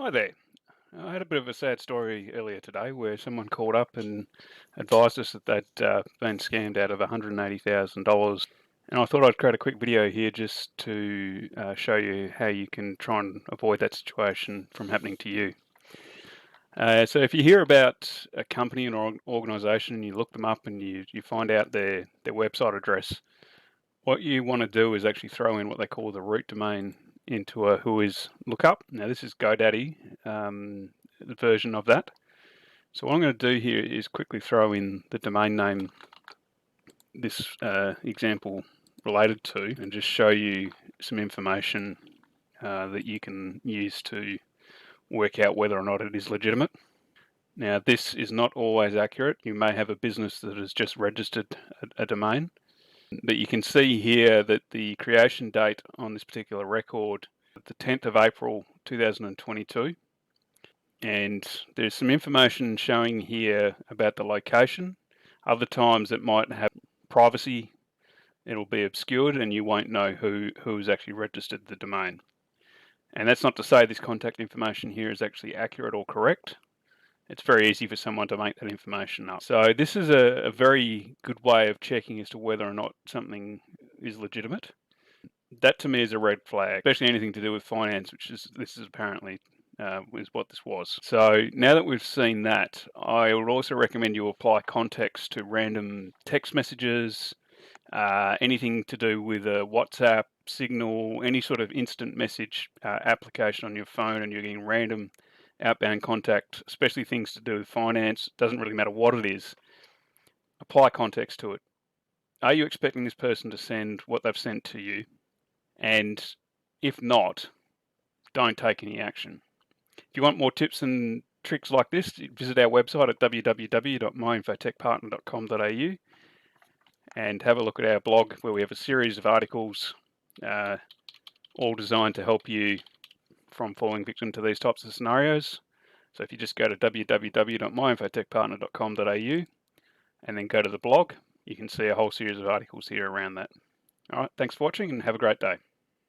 Hi there. I had a bit of a sad story earlier today where someone called up and advised us that they'd been scammed out of $180,000. And I thought I'd create a quick video here just to show you how you can try and avoid that situation from happening to you. So if you hear about a company or organization and you look them up and you find out their website address, what you want to do is actually throw in what they call the root domain into a Whois lookup. Now this is GoDaddy, the version of that. So what I'm going to do here is quickly throw in the domain name this example related to and just show you some information that you can use to work out whether or not it is legitimate. Now this is not always accurate. You may have a business that has just registered a domain. But you can see here that the creation date on this particular record, the 10th of April 2022, and there's some information showing here about the location. Other times it might have privacy, it'll be obscured and you won't know who's actually registered the domain. And that's not to say this contact information here is actually accurate or correct. It's very easy for someone to make that information up. So this is a very good way of checking as to whether or not something is legitimate. That to me is a red flag, especially anything to do with finance, this is apparently is what this was. So now that we've seen that, I would also recommend you apply context to random text messages, anything to do with a WhatsApp, Signal, any sort of instant message application on your phone, and you're getting random outbound contact, especially things to do with finance. Doesn't really matter what it is. Apply context to it. Are you expecting this person to send what they've sent to you? And if not, don't take any action. If you want more tips and tricks like this, visit our website at www.myinfotechpartner.com.au and have a look at our blog where we have a series of articles all designed to help you from falling victim to these types of scenarios. So if you just go to www.myinfotechpartner.com.au and then go to the blog, you can see a whole series of articles here around that. All right, thanks for watching and have a great day.